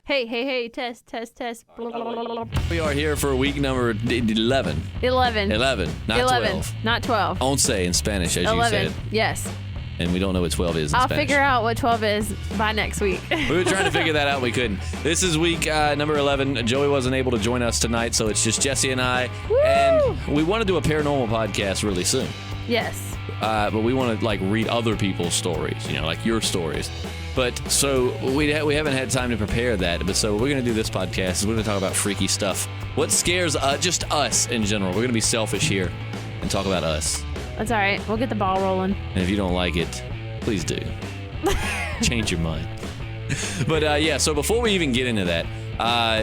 Hey, test. Blah, blah, blah, blah. We are here for week number 11. 11. 11, not 12. Not 12. Once in Spanish, as 11. you said. Yes. And we don't know what 12 is in I'll Spanish. figure out what 12 is by next week. We were trying to figure that out. We couldn't. This is week number 11. Joey wasn't able to join us tonight, so it's just Jesse and I. Woo! And we want to do a paranormal podcast really soon. Yes. But we want to read other people's stories, like your stories. But so we haven't had time to prepare that. But so we're going to do this podcast. We're going to talk about freaky stuff. What scares just us in general. We're going to be selfish here and talk about us. That's all right. We'll get the ball rolling. And if you don't like it, please do. Change your mind. But yeah, so before we even get into that,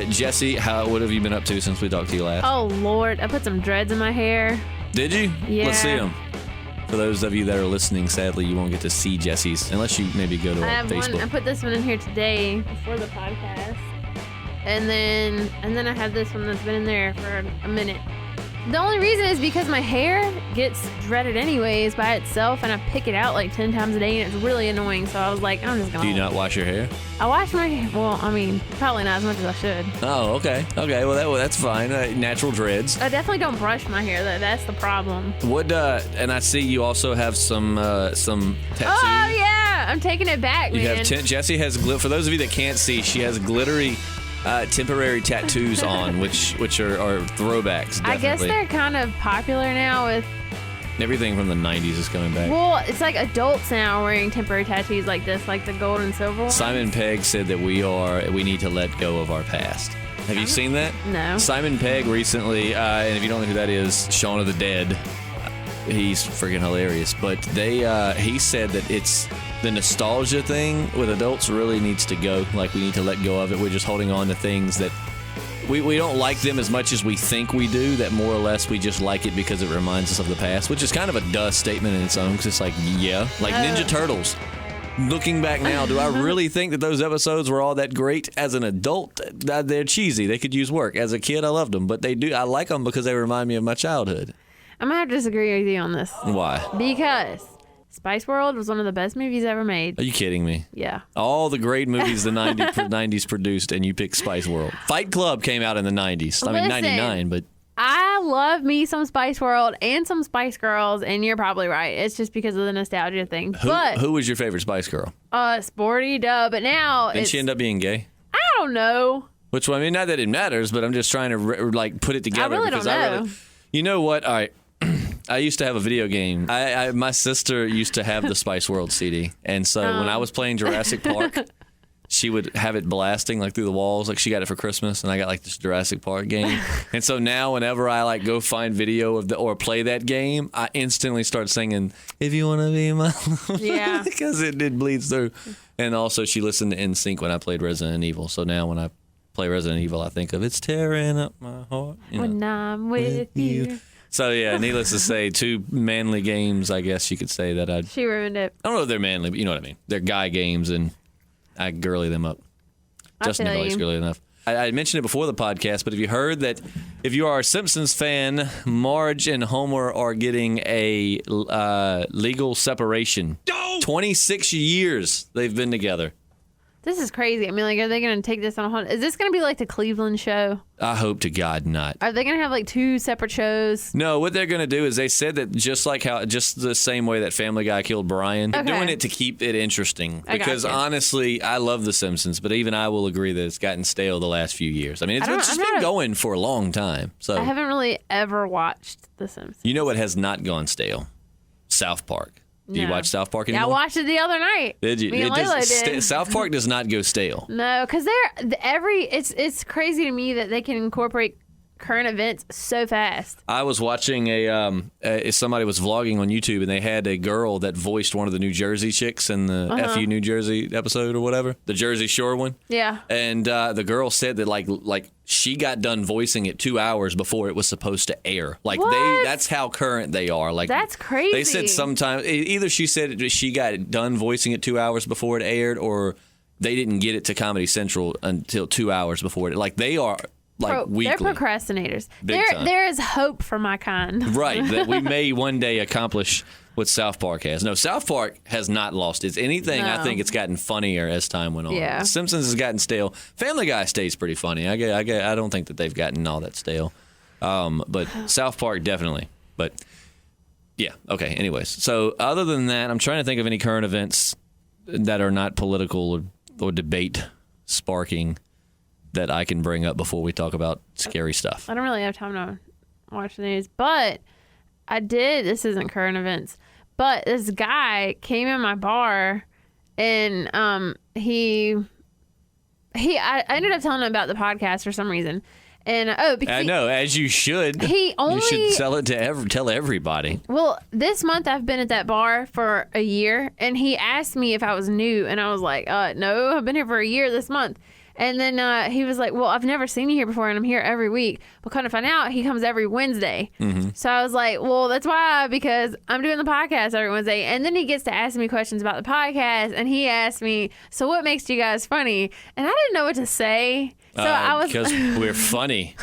Jesse, what have you been up to since we talked to you last? Oh, Lord. I put some dreads in my hair. Did you? Yeah. Let's see them. For those of you that are listening, sadly, you won't get to see Jesse's unless you maybe go to I have Facebook. I put this one in here today before the podcast. And then I have this one that's been in there for a minute. The only reason is because my hair gets dreaded anyways by itself, and I pick it out 10 times a day, and it's really annoying. So I was like, I'm just gonna. Do you not wash your hair? I wash my hair. Well, I mean, probably not as much as I should. Oh, okay. Well, that's fine. Natural dreads. I definitely don't brush my hair. That's the problem. What? And I see you also have some tattoos. Oh yeah, I'm taking it back, You man. have Jesse has for those of you that can't see, she has glittery. Temporary tattoos on, which are throwbacks. Definitely. I guess they're kind of popular now with. Everything from the 90s is coming back. Well, it's like adults now wearing temporary tattoos like this, like the gold and silver ones. Simon Pegg said that we need to let go of our past. Have you seen that? No. Simon Pegg recently, and if you don't know who that is, Shaun of the Dead. He's freaking hilarious. But he said that it's the nostalgia thing with adults really needs to go. We need to let go of it. We're just holding on to things that we don't like them as much as we think we do, that more or less we just like it because it reminds us of the past, which is kind of a duh statement in its own, because it's Ninja Turtles. Looking back now, do I really think that those episodes were all that great? As an adult, they're cheesy. They could use work. As a kid, I loved them, but I like them because they remind me of my childhood. I'm going to have to disagree with you on this. Why? Because Spice World was one of the best movies ever made. Are you kidding me? Yeah. All the great movies the 90s produced, and you pick Spice World. Fight Club came out in the 90s. I mean, 99, but... I love me some Spice World and some Spice Girls, and you're probably right. It's just because of the nostalgia thing. Who was your favorite Spice Girl? Sporty duh, but now Didn't she end up being gay? I don't know. Which one? I mean, not that it matters, but I'm just trying to put it together. I really don't know. You know what? All right. I used to have a video game. My sister used to have the Spice World CD. And so when I was playing Jurassic Park, she would have it blasting through the walls. She got it for Christmas, and I got this Jurassic Park game. And so now whenever I go find video of or play that game, I instantly start singing, "If You Want to Be My Love." Yeah. Because it bleeds through. And also she listened to NSYNC when I played Resident Evil. So now when I play Resident Evil, I think of "It's Tearing Up My Heart." When I'm with you. So, yeah, needless to say, two manly games, I guess you could say that She ruined it. I don't know if they're manly, but you know what I mean. They're guy games, and I girly them up. Justin Timberlake's girly enough. I mentioned it before the podcast, but have you heard that if you are a Simpsons fan, Marge and Homer are getting a legal separation? 26 years they've been together. This is crazy. I mean, are they going to take this on a whole... Is this going to be like the Cleveland show? I hope to God not. Are they going to have two separate shows? No, what they're going to do is they said that just the same way that Family Guy killed Brian, they're doing it to keep it interesting. Because honestly, I love The Simpsons, but even I will agree that it's gotten stale the last few years. I mean, it's just been going for a long time. So I haven't really ever watched The Simpsons. You know what has not gone stale? South Park. Do you watch South Park anymore? Yeah, I watched it the other night. Did you? Me and Layla did. South Park does not go stale. No, because it's crazy to me that they can incorporate current events so fast. I was watching somebody was vlogging on YouTube, and they had a girl that voiced one of the New Jersey chicks in the FU New Jersey episode or whatever, the Jersey Shore one. Yeah. And the girl said that like she got done voicing it 2 hours before it was supposed to air. That's how current they are. That's crazy. They said sometimes either she said she got done voicing it 2 hours before it aired, or they didn't get it to Comedy Central until 2 hours before it. They are. Weekly. They're procrastinators. Big time. There is hope for my kind. Right, that we may one day accomplish what South Park has. No, South Park has not lost its anything. No. I think it's gotten funnier as time went on. Yeah. Simpsons has gotten stale. Family Guy stays pretty funny. I don't think that they've gotten all that stale. But South Park definitely. But yeah, okay. Anyways, so other than that, I'm trying to think of any current events that are not political or debate sparking that I can bring up before we talk about scary stuff. I don't really have time to watch the news, but I did. This isn't current events, but this guy came in my bar, and I ended up telling him about the podcast for some reason, and because I know, as you should. You should tell everybody. Well, this month I've been at that bar for a year, and he asked me if I was new, and I was like, no, I've been here for a year this month. And then he was like, well, I've never seen you here before, and I'm here every week. But kind of find out, he comes every Wednesday. Mm-hmm. So I was like, well, that's why, because I'm doing the podcast every Wednesday. And then he gets to ask me questions about the podcast, and he asked me, so what makes you guys funny? And I didn't know what to say. So I was because we're funny.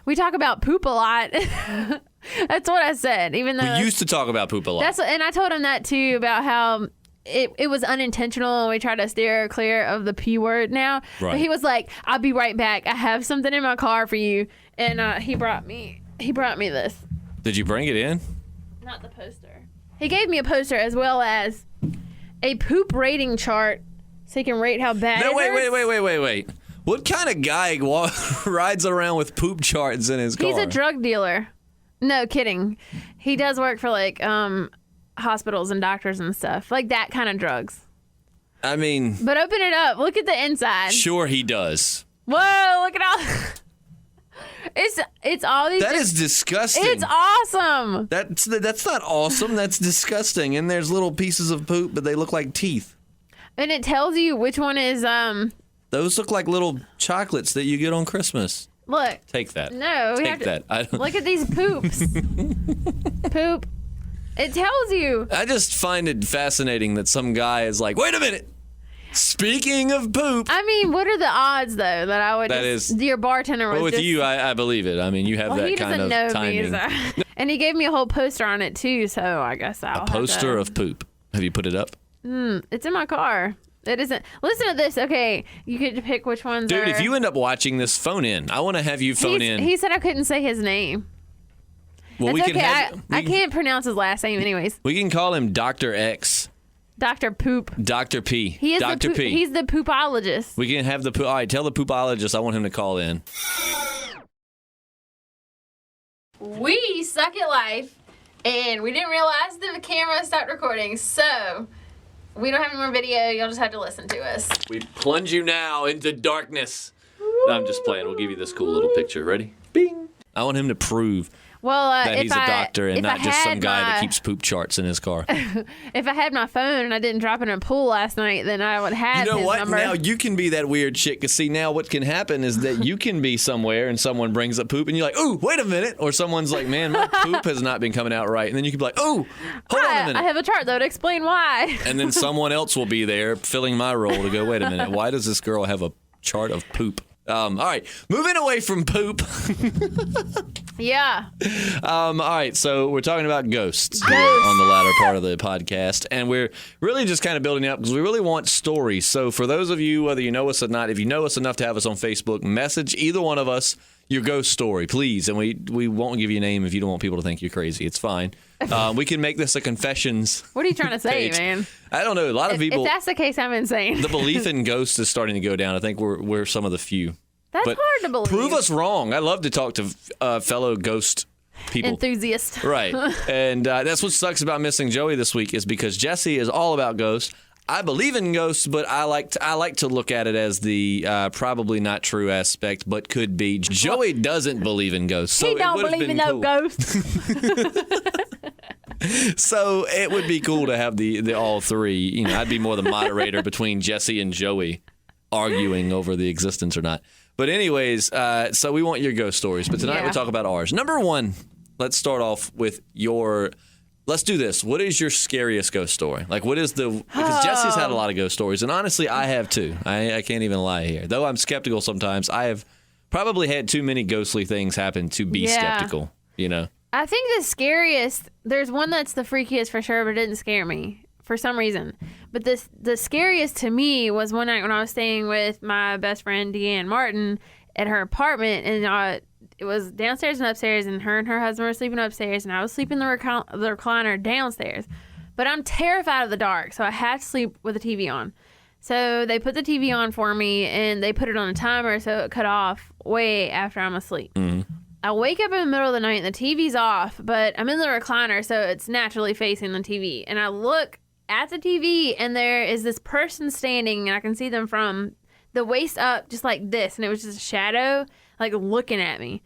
We talk about poop a lot. That's what I said. Even though we used to talk about poop a lot. And I told him that too, about how it was unintentional, and we try to steer clear of the P word now. Right. But he was like, I'll be right back. I have something in my car for you. And he brought me this. Did you bring it in? Not the poster. He gave me a poster as well as a poop rating chart so he can rate how bad No, it hurts. wait. What kind of guy rides around with poop charts in his car? He's a drug dealer. No, kidding. He does work for like hospitals and doctors and stuff. Like that kind of drugs. I mean... But open it up. Look at the inside. Sure he does. Whoa, look at all... It's all these... That is disgusting. It's awesome. That's not awesome. That's disgusting. And there's little pieces of poop, but they look like teeth. And it tells you which one is... Those look like little chocolates that you get on Christmas. Look. Take that. No. Take that. Look at these poops. Poop. It tells you. I just find it fascinating that some guy is like, wait a minute. Speaking of poop. I mean, what are the odds, though, that I would your bartender was with you, I believe it. I mean, you have that kind of timing. He doesn't know me. And he gave me a whole poster on it, too, so I guess I'll A poster of poop. Have you put it up? It's in my car. It isn't. Listen to this. Okay, you get to pick which ones Dude, if you end up watching this, phone in. I want to have you phone in. He said I couldn't say his name. Well, That's okay. I can't pronounce his last name anyways. We can call him Dr. X. Dr. Poop. Dr. P. He is Dr. P. He's the poopologist. We can have all right, tell the poopologist I want him to call in. We suck at life, and we didn't realize the camera stopped recording, so we don't have any more video. You'll just have to listen to us. We plunge you now into darkness. No, I'm just playing. We'll give you this cool little picture. Ready? Bing. I want him to prove that he's a doctor and not just some guy that keeps poop charts in his car. If I had my phone and I didn't drop it in a pool last night, then I would have his number. Now you can be that weird chick. Because see, now what can happen is that you can be somewhere and someone brings up poop and you're like, ooh, wait a minute. Or someone's like, man, my poop has not been coming out right. And then you can be like, ooh, hold on a minute. I have a chart, though, to explain why. And then someone else will be there filling my role to go, wait a minute, why does this girl have a chart of poop? All right, moving away from poop. Yeah. All right, so we're talking about ghosts here on the latter part of the podcast, and we're really just kind of building up because we really want stories. So for those of you, whether you know us or not, if you know us enough to have us on Facebook, message either one of us your ghost story, please. And we won't give you a name if you don't want people to think you're crazy. It's fine. We can make this a confessions. What are you trying to say, page. man? I don't know. A lot of people. If that's the case, I'm insane. The belief in ghosts is starting to go down. I think we're some of the few. That's hard to believe. Prove us wrong. I love to talk to fellow ghost people. Enthusiasts. Right. And that's what sucks about missing Joey this week is because Jesse is all about ghosts. I believe in ghosts, but I like to look at it as the probably not true aspect, but could be. Joey doesn't believe in ghosts. So he don't believe in no ghosts. So it would be cool to have the all three. You know, I'd be more the moderator between Jesse and Joey arguing over the existence or not. But anyways, so we want your ghost stories. But tonight we'll talk about ours. Number one, let's start off with let's do this. What is your scariest ghost story? Like, what is because Jesse's had a lot of ghost stories. And honestly, I have too. I can't even lie here. Though I'm skeptical sometimes, I have probably had too many ghostly things happen to be skeptical, you know? I think the scariest there's one that's the freakiest for sure, but it didn't scare me for some reason. But the scariest to me was one night when I was staying with my best friend Deanne Martin at her apartment, and it was downstairs and upstairs, and her husband were sleeping upstairs, and I was sleeping in the recliner downstairs. But I'm terrified of the dark, so I had to sleep with the TV on. So they put the TV on for me, and they put it on a timer so it cut off way after I'm asleep. Mm-hmm. I wake up in the middle of the night and the TV's off, but I'm in the recliner, so it's naturally facing the TV. And I look at the TV, and there is this person standing, and I can see them from the waist up just like this, and it was just a shadow, like looking at me.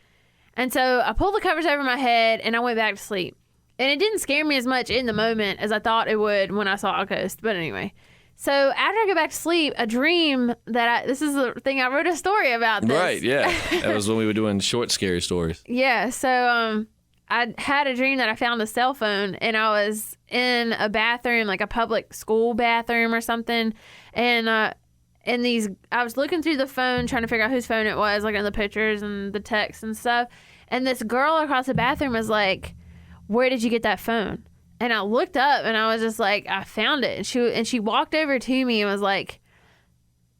And so I pulled the covers over my head, and I went back to sleep. And it didn't scare me as much in the moment as I thought it would when I saw a ghost. But anyway, so after I go back to sleep, a dream that this is the thing, I wrote a story about this. Right, yeah. That was when we were doing short, scary stories. Yeah, so I had a dream that I found a cell phone, and I was in a bathroom, like a public school bathroom or something, and I was looking through the phone trying to figure out whose phone it was, looking at the pictures and the text and stuff, and this girl across the bathroom was like, "Where did you get that phone?" And I looked up, and I was just like, "I found it." And she walked over to me and was like,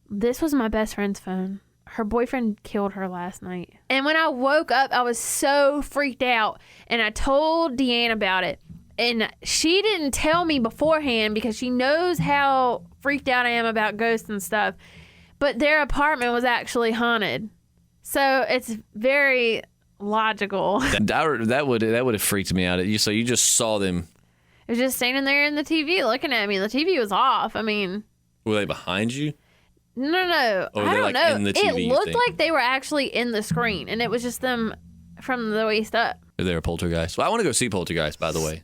"This was my best friend's phone. Her boyfriend killed her last night." And when I woke up, I was so freaked out, and I told Deanne about it. And she didn't tell me beforehand because she knows how freaked out I am about ghosts and stuff. But their apartment was actually haunted. So it's very logical. That would have freaked me out. So you just saw them. It was just standing there in the TV looking at me. The TV was off. I mean, Were they behind you? No. Or I don't like know. in the TV, it looked like they were actually in the screen, and it was just them from the waist up. Or they were Poltergeist? Well, I want to go see Poltergeist, by the way.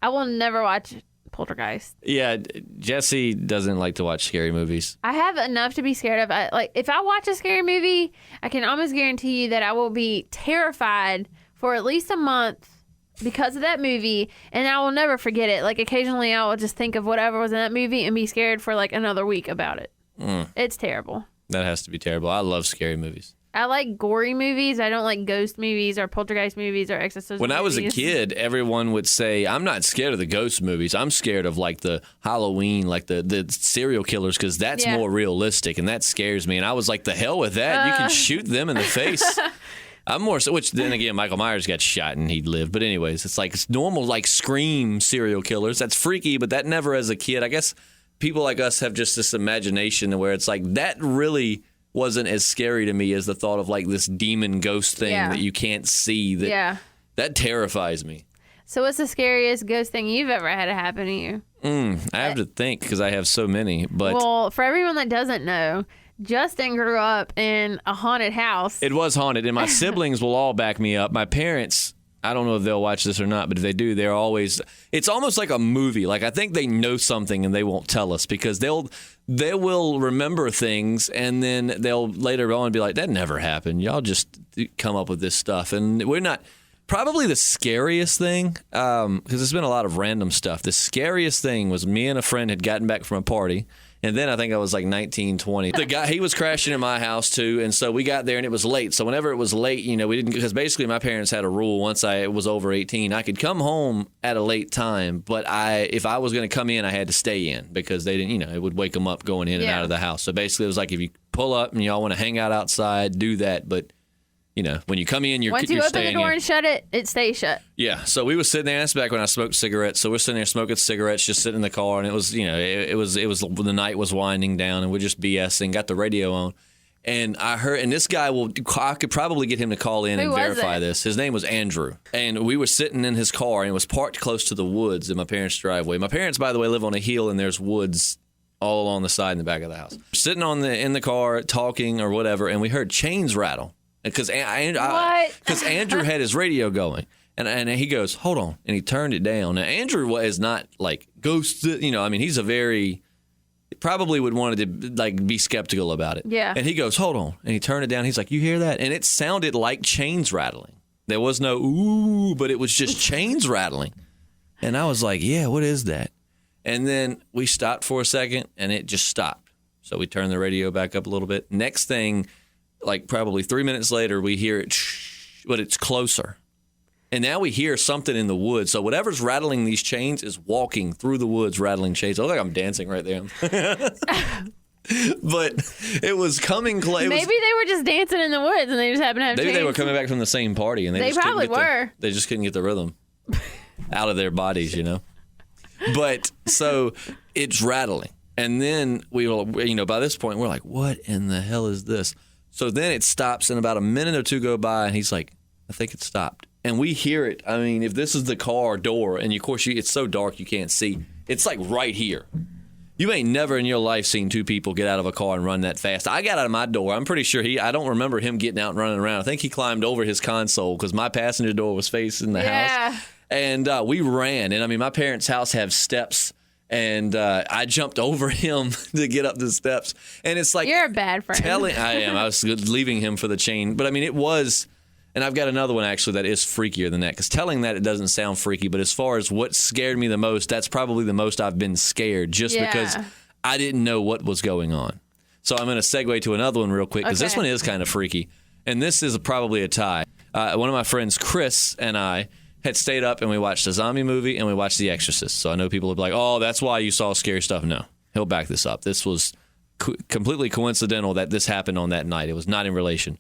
I will never watch Poltergeist. Yeah, Jesse doesn't like to watch scary movies. I have enough to be scared of. If I watch a scary movie, I can almost guarantee you that I will be terrified for at least a month because of that movie, and I will never forget it. Like, occasionally I will just think of whatever was in that movie and be scared for like another week about it. It's terrible. That has to be terrible. I love scary movies. I like gory movies. I don't like ghost movies or poltergeist movies or exorcism When movies. I was a kid, everyone would say, I'm not scared of the ghost movies. I'm scared of like the Halloween, like the serial killers, because that's more realistic and that scares me. And I was like, the hell with that. You can shoot them in the face. I'm more so, which then again, Michael Myers got shot and he lived. But anyways, it's normal, like Scream serial killers. That's freaky, but that never as a kid. I guess people like us have just this imagination where it's like that really wasn't as scary to me as the thought of like this demon ghost thing that you can't see. That terrifies me. So what's the scariest ghost thing you've ever had happen to you? I have to think because I have so many. But well, for everyone that doesn't know, Justin grew up in a haunted house. It was haunted, and my siblings will all back me up. My parents, I don't know if they'll watch this or not, but if they do, they're always, it's almost like a movie. Like, I think they know something and they won't tell us because they will remember things and then they'll later on be like, that never happened. Y'all just come up with this stuff. And we're not, probably the scariest thing, because there's been a lot of random stuff. The scariest thing was me and a friend had gotten back from a party. And then I think I was like 19, 20. The guy, he was crashing in my house too. And so we got there and it was late. So whenever it was late, we didn't, because basically my parents had a rule once I was over 18, I could come home at a late time. But if I was going to come in, I had to stay in because they didn't, it would wake them up going in and out of the house. So basically it was like, if you pull up and y'all want to hang out outside, do that. But when you come in, you're once you open the door and shut it, it stays shut. Yeah. So we were sitting there. That's back when I smoked cigarettes. So we're sitting there smoking cigarettes, just sitting in the car, and it was, it was the night was winding down, and we're just BSing. Got the radio on, and I heard, and this guy I could probably get him to call in and verify this. His name was Andrew, and we were sitting in his car, and it was parked close to the woods in my parents' driveway. My parents, by the way, live on a hill, and there's woods all along the side and the back of the house. Sitting in the car talking or whatever, and we heard chains rattle. Because Andrew had his radio going, and he goes, hold on, and he turned it down. Now, Andrew is not like ghosts, he's probably would want to like be skeptical about it. Yeah. And he goes, hold on, and he turned it down. He's like, you hear that? And it sounded like chains rattling. There was no ooh, but it was just chains rattling. And I was like, yeah, what is that? And then we stopped for a second, and it just stopped. So we turned the radio back up a little bit. Next thing, like probably 3 minutes later, we hear it, but it's closer. And now we hear something in the woods. So whatever's rattling these chains is walking through the woods, rattling chains. I look like I'm dancing right there. But it was coming close. Maybe they were just dancing in the woods and they just happened to have Maybe chains. they were coming back from the same party and They just probably couldn't get were. They just couldn't get the rhythm out of their bodies, But so it's rattling. And then we were, by this point, we're like, what in the hell is this? So then it stops and about a minute or two go by and he's like, I think it stopped. And we hear it. I mean, if this is the car door and of course it's so dark you can't see, it's like right here. You ain't never in your life seen two people get out of a car and run that fast. I got out of my door. I'm pretty sure I don't remember him getting out and running around. I think he climbed over his console because my passenger door was facing the house. And we ran. And I mean, my parents' house have steps. And I jumped over him to get up the steps. And it's like... You're a bad friend. I am. I was leaving him for the chain. But I mean, it was... And I've got another one, actually, that is freakier than that. Because telling that, it doesn't sound freaky. But as far as what scared me the most, that's probably the most I've been scared. Just because I didn't know what was going on. So I'm going to segue to another one real quick. Because this one is kind of freaky. And this is probably a tie. One of my friends, Chris, and I had stayed up and we watched a zombie movie and we watched The Exorcist. So I know people will be like, oh, that's why you saw scary stuff. No, he'll back this up. This was completely coincidental that this happened on that night. It was not in relation.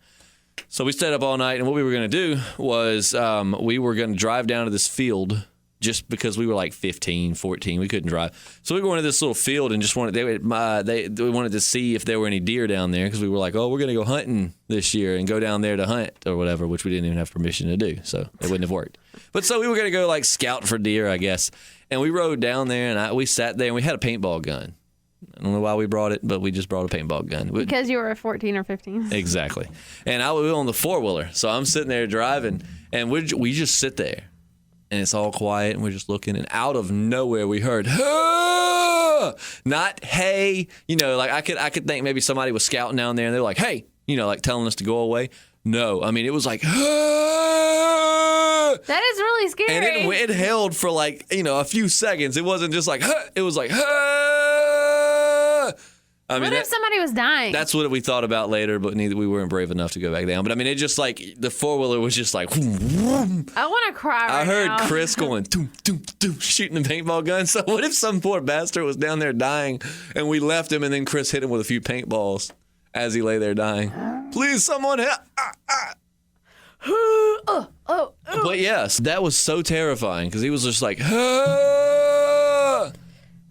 So we stayed up all night, and what we were going to do was we were going to drive down to this field just because we were like 15, 14. We couldn't drive. So we went to this little field and just wanted we wanted to see if there were any deer down there because we were like, oh, we're going to go hunting this year and go down there to hunt or whatever, which we didn't even have permission to do. So it wouldn't have worked. But so we were going to go like scout for deer, I guess. And we rode down there, and we sat there, and we had a paintball gun. I don't know why we brought it, but we just brought a paintball gun. Because you were 14 or 15. Exactly. And I was on the four-wheeler, so I'm sitting there driving, and we just sit there, and it's all quiet, and we're just looking, and out of nowhere we heard, ah! Not hey, like I could think maybe somebody was scouting down there, and they're like, hey, like telling us to go away. No, I mean it was like, ah! That is really scary. And it held for like a few seconds. It wasn't just like, ah! It was like, ah! I mean, what if somebody was dying? That's what we thought about later, but we weren't brave enough to go back down. But I mean, it just like the four-wheeler was just like. I want to cry right now. I heard Chris going, doom, doom, doom, shooting the paintball gun. So what if some poor bastard was down there dying and we left him and then Chris hit him with a few paintballs as he lay there dying? Please, someone help. But yes, that was so terrifying because he was just like,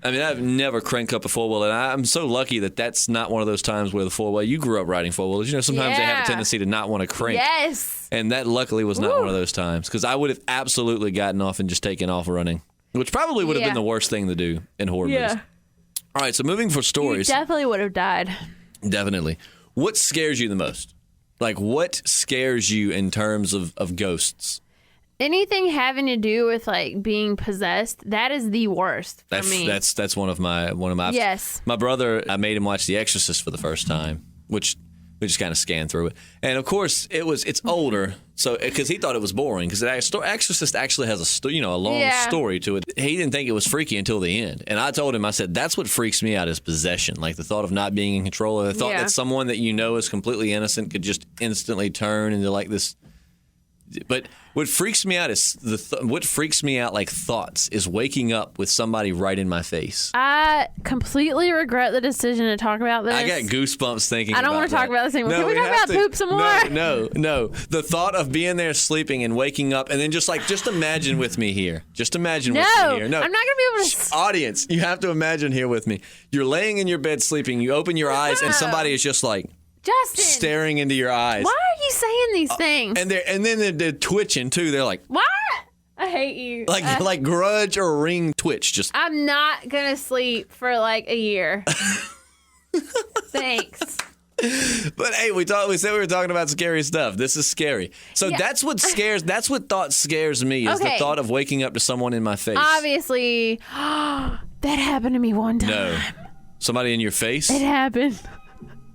I mean, I've never cranked up a four-wheeler, and I'm so lucky that that's not one of those times where the four-wheeler, you grew up riding four-wheelers. Sometimes they have a tendency to not want to crank. Yes. And that luckily was not one of those times because I would have absolutely gotten off and just taken off running, which probably would have been the worst thing to do in horror movies. All right, so moving for stories. You definitely would have died. Definitely. What scares you the most? Like, what scares you in terms of ghosts? Anything having to do with like being possessed, that is the worst for me. That's one of my. Yes. My brother, I made him watch The Exorcist for the first time, which we just kind of scanned through it, and of course it's older, so because he thought it was boring because Exorcist actually has a long story to it. He didn't think it was freaky until the end, and I told him, I said that's what freaks me out is possession, like the thought of not being in control, or the thought that someone that is completely innocent could just instantly turn into like this. But what freaks me out is what freaks me out like thoughts is waking up with somebody right in my face. I completely regret the decision to talk about this. I got goosebumps thinking about I don't want to talk about this anymore. Can we talk about poop some more? No. The thought of being there sleeping and waking up and then just imagine with me here. Just imagine with me here. No, I'm not going to be able to. Audience, you have to imagine here with me. You're laying in your bed sleeping. You open your eyes and somebody is just like, Justin, staring into your eyes. Why are you saying these things? And then they're twitching too. They're like, what? I hate you. Like grudge or ring twitch. Just I'm not gonna sleep for like a year. Thanks. But hey, we said we were talking about scary stuff. This is scary. So that's what thought scares me is the thought of waking up to someone in my face. Obviously, that happened to me one time. No. Somebody in your face? It happened.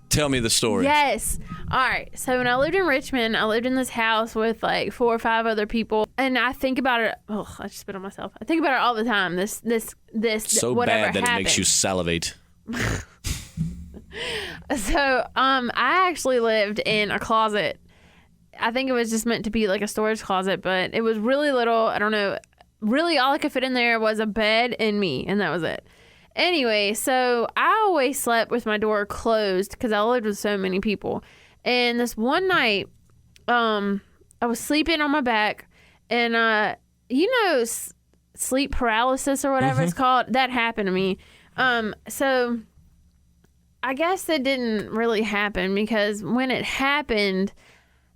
Tell me the story. Yes. All right. So when I lived in Richmond, I lived in this house with like 4 or 5 other people, and I think about it. Oh, I just spit on myself. I think about it all the time. This. So whatever bad that happened. It makes you salivate. So, I actually lived in a closet I think it was just meant to be like a storage closet, but it was really little. I don't know. Really, all I could fit in there was a bed and me, and that was it. Anyway, so I always slept with my door closed because I lived with so many people. And this one night, I was sleeping on my back, and sleep paralysis or whatever it's called, that happened to me. So I guess it didn't really happen because when it happened,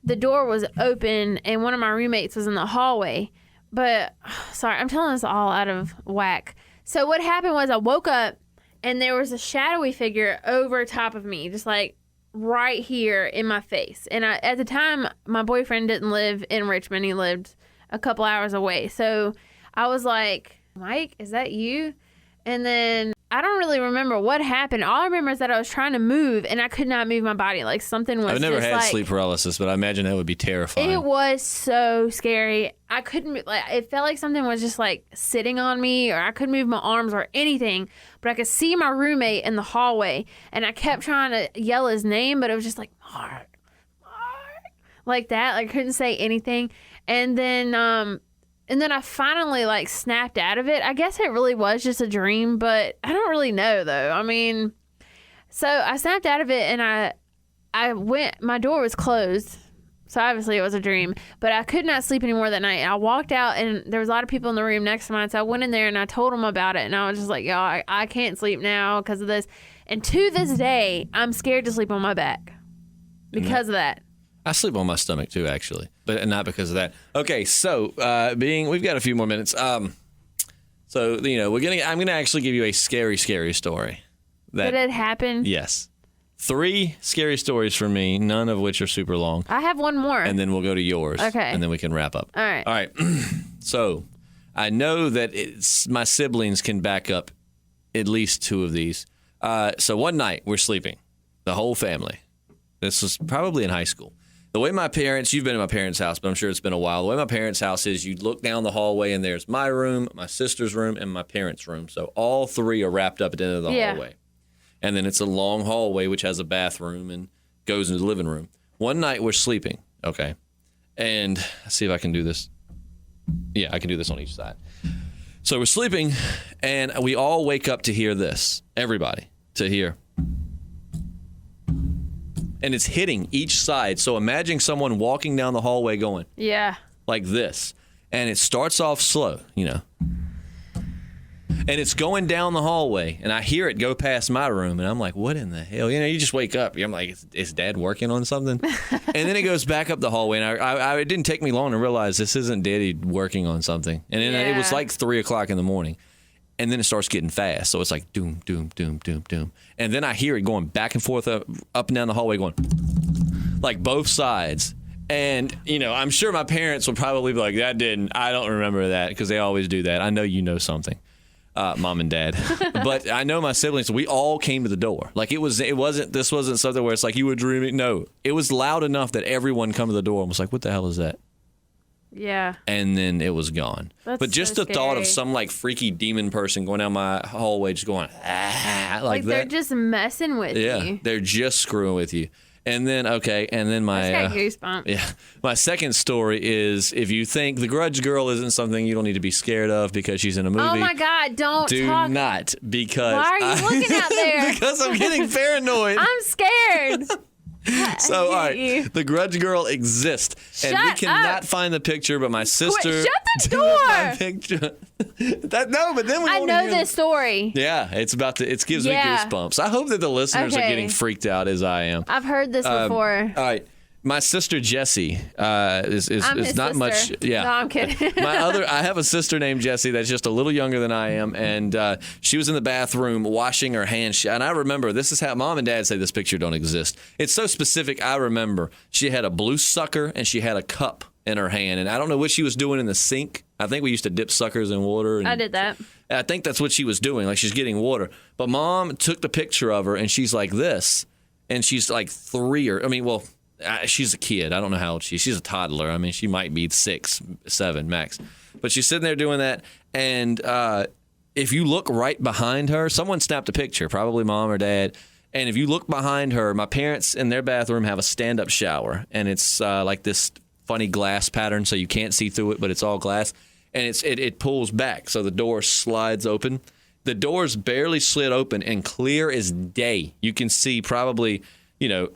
the door was open and one of my roommates was in the hallway. But sorry, I'm telling this all out of whack. So what happened was I woke up and there was a shadowy figure over top of me, just like right here in my face. And at the time, my boyfriend didn't live in Richmond. He lived a couple hours away. So I was like, Mike, is that you? And then I don't really remember what happened. All I remember is that I was trying to move and I could not move my body. Like something was. I've never just had sleep paralysis, but I imagine that would be terrifying. It was so scary. I couldn't, like, it felt like something was just like sitting on me, or I couldn't move my arms or anything, but I could see my roommate in the hallway and I kept trying to yell his name, but it was just like, Mark, like that. Like I couldn't say anything. And then I finally like snapped out of it. I guess it really was just a dream, but I don't really know though. I mean, so I snapped out of it and I went, my door was closed. So obviously it was a dream, but I could not sleep anymore that night. I walked out and there was a lot of people in the room next to mine. So I went in there and I told them about it. And I was just like, y'all, I can't sleep now because of this. And to this day, I'm scared to sleep on my back because of that. I sleep on my stomach too, actually, but not because of that. Okay, so we've got a few more minutes. I'm gonna actually give you a scary story. Did it happen? Yes, 3 scary stories from me, none of which are super long. I have one more, and then we'll go to yours. Okay, and then we can wrap up. All right. So I know that my siblings can back up at least 2 of these. So one night we're sleeping, the whole family. This was probably in high school. The way my parents, you've been in my parents' house, but I'm sure it's been a while. The way my parents' house is, you look down the hallway and there's my room, my sister's room, and my parents' room. So all 3 are wrapped up at the end of the hallway. And then it's a long hallway, which has a bathroom and goes into the living room. One night we're sleeping, okay? And let's see if I can do this. Yeah, I can do this on each side. So we're sleeping, and we all wake up to hear this. Everybody to hear. And it's hitting each side. So imagine someone walking down the hallway going, like this. And it starts off slow, And it's going down the hallway. And I hear it go past my room. And I'm like, what in the hell? You just wake up. I'm like, is Dad working on something? And then it goes back up the hallway. And it didn't take me long to realize this isn't Daddy working on something. And then it was like 3 o'clock in the morning. And then it starts getting fast. So it's like doom, doom, doom, doom, doom. And then I hear it going back and forth up and down the hallway going like both sides. And, I'm sure my parents would probably be like, I don't remember that, because they always do that. I know you know something, Mom and Dad. But I know my siblings, we all came to the door. Like this wasn't something where it's like you were dreaming. No, it was loud enough that everyone come to the door and was like, what the hell is that? Yeah. And then it was gone. But just the thought of some like freaky demon person going down my hallway just going, like that. They're just messing with you. Yeah, they're just screwing with you. And then, my... I got goosebumps. Yeah. My second story is, if you think the Grudge Girl isn't something you don't need to be scared of because she's in a movie. Oh my God, do not, because... Why are you looking out there? Because I'm getting paranoid. I'm scared. So, all right, the Grudge Girl exists, and we cannot find the picture, but my sister... Shut the door! My picture. But then we I know this story. Yeah, it gives me goosebumps. I hope that the listeners are getting freaked out as I am. I've heard this before. All right. My sister Jessie is not sister. much. Yeah. No, I'm kidding. I have a sister named Jessie that's just a little younger than I am, and she was in the bathroom washing her hands. And I remember, this is how Mom and Dad say this picture don't exist. It's so specific. I remember she had a blue sucker and she had a cup in her hand, and I don't know what she was doing in the sink. I think we used to dip suckers in water. And I did that. I think that's what she was doing. Like, she's getting water. But Mom took the picture of her, and she's like this, and she's like 3 she's a kid. I don't know how old she is. She's a toddler. I mean, she might be 6, 7 max. But she's sitting there doing that. And if you look right behind her, someone snapped a picture, probably Mom or Dad. And if you look behind her, my parents in their bathroom have a stand-up shower, and it's like this funny glass pattern, so you can't see through it, but it's all glass. And it pulls back, so the door slides open. The door's barely slid open and clear as day. You can see probably,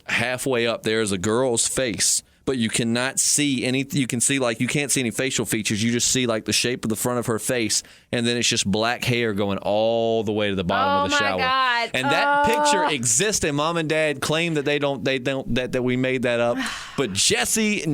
halfway up there is a girl's face, but you cannot see anything. You can see, you can't see any facial features. You just see, the shape of the front of her face, and then it's just black hair going all the way to the bottom of the shower. Oh, my God. And that picture exists, and Mom and Dad claim that that we made that up. But Jesse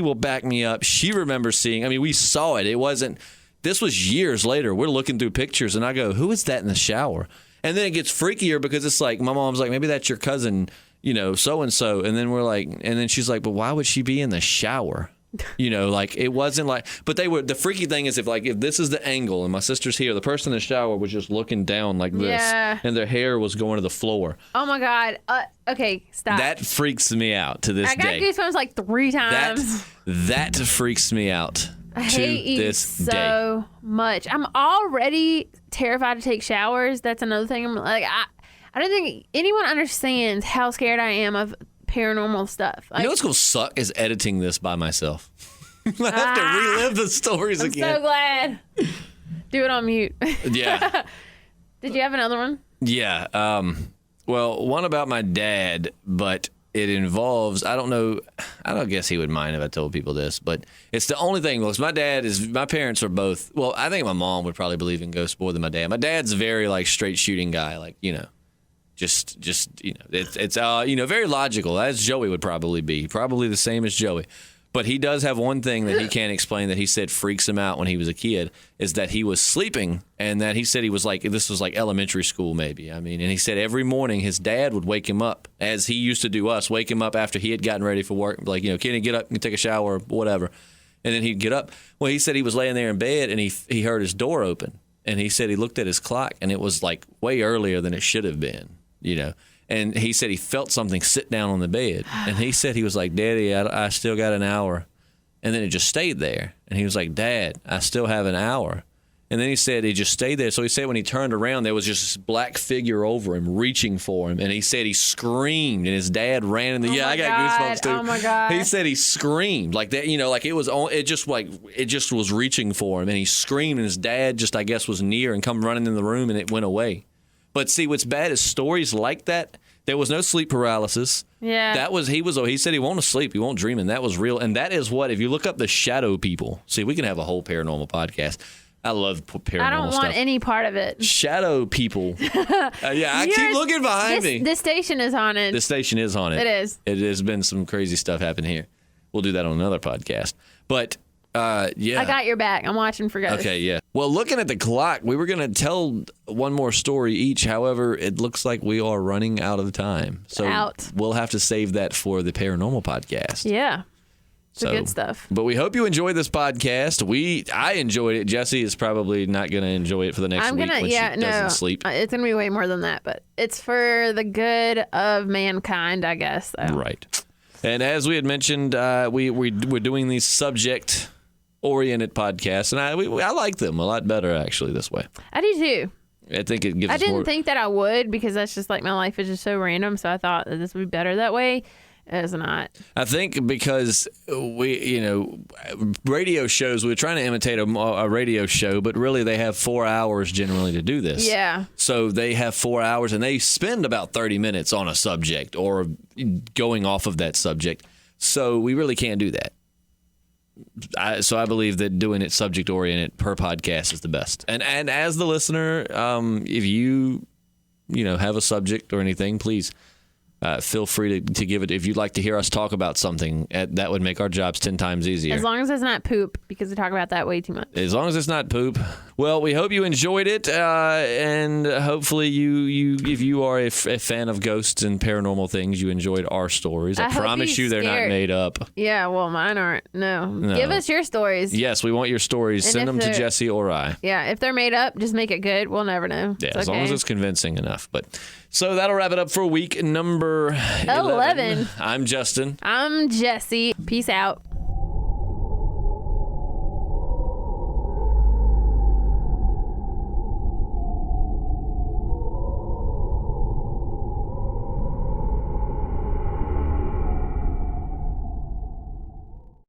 will back me up. She remembers seeing, we saw it. It wasn't, this was years later. We're looking through pictures, and I go, who is that in the shower? And then it gets freakier because it's like, my mom's like, maybe that's your cousin, so-and-so. And then we're like, and then she's like, but why would she be in the shower? It wasn't like, but the freaky thing is if this is the angle and my sister's here, the person in the shower was just looking down like this, and their hair was going to the floor. Oh my God. Okay, stop. That freaks me out to this day. I got goosebumps like 3 times. That freaks me out. I hate you so much. I'm already terrified to take showers. That's another thing. I'm like, I don't think anyone understands how scared I am of paranormal stuff. What's going to suck is editing this by myself. I have to relive the stories again. I'm so glad. Do it on mute. Yeah. Did you have another one? Yeah. Well, one about my dad, but it involves, I don't guess he would mind if I told people this, but it's the only thing. Well, my parents are both, well, I think my mom would probably believe in ghosts more than my dad. My dad's a very straight shooting guy, it's very logical, as Joey would probably be. Probably the same as Joey. But he does have one thing that he can't explain that he said freaks him out when he was a kid, is that he was sleeping, and that he said he was this was like elementary school maybe. And he said every morning his dad would wake him up, as he used to do us, wake him up after he had gotten ready for work, Kenny, get up and take a shower or whatever. And then he'd get up. Well, he said he was laying there in bed, and he heard his door open. And he said he looked at his clock, and it was way earlier than it should have been, And he said he felt something sit down on the bed. And he said he was like, Daddy, I still got an hour. And then it just stayed there. And he was like, Dad, I still have an hour. And then he said he just stayed there. So he said when he turned around, there was just this black figure over him, reaching for him. And he said he screamed, and his dad ran in the. I got goosebumps too. Oh my God! He said he screamed like that. It just was reaching for him, and he screamed, and his dad just, I guess, was near and come running in the room, and it went away. But see, what's bad is stories like that. There was no sleep paralysis. Yeah. He said he won't sleep. He won't dream. And that was real. And that is what, if you look up the shadow people, see, we can have a whole paranormal podcast. I love paranormal stuff. I don't want any part of it. Shadow people. I keep looking behind me. This station is haunted. The station is haunted. It is. It has been some crazy stuff happen here. We'll do that on another podcast. But, yeah. I got your back. I'm watching for ghosts. Okay, yeah. Well, looking at the clock, we were going to tell one more story each. However, it looks like we are running out of time. So we'll have to save that for the paranormal podcast. Yeah. It's good stuff. But we hope you enjoyed this podcast. I enjoyed it. Jesse is probably not going to enjoy it for the next week when she doesn't sleep. It's going to be way more than that, but it's for the good of mankind, I guess. So. Right. And as we had mentioned, we're doing these subject-oriented podcasts, and I like them a lot better, actually, this way. I do, too. I think it gives us more... I didn't think that I would, because that's just my life is just so random, so I thought that this would be better that way. It's not. I think because radio shows, we're trying to imitate a radio show, but really they have 4 hours generally to do this. Yeah. So they have 4 hours, and they spend about 30 minutes on a subject or going off of that subject. So we really can't do that. So I believe that doing it subject-oriented per podcast is the best. And as the listener, if you have a subject or anything, please... feel free to give it. If you'd like to hear us talk about something, that would make our jobs 10 times easier. As long as it's not poop, because we talk about that way too much. As long as it's not poop. Well, we hope you enjoyed it, and hopefully if you are a fan of ghosts and paranormal things, you enjoyed our stories. I promise you they're not made up. Yeah, well, mine aren't. No. Give us your stories. Yes, we want your stories. And send them to Jesse or I. Yeah, if they're made up, just make it good. We'll never know. Yeah, as long as it's convincing enough. So that'll wrap it up for week number 11. I'm Justin. I'm Jesse. Peace out.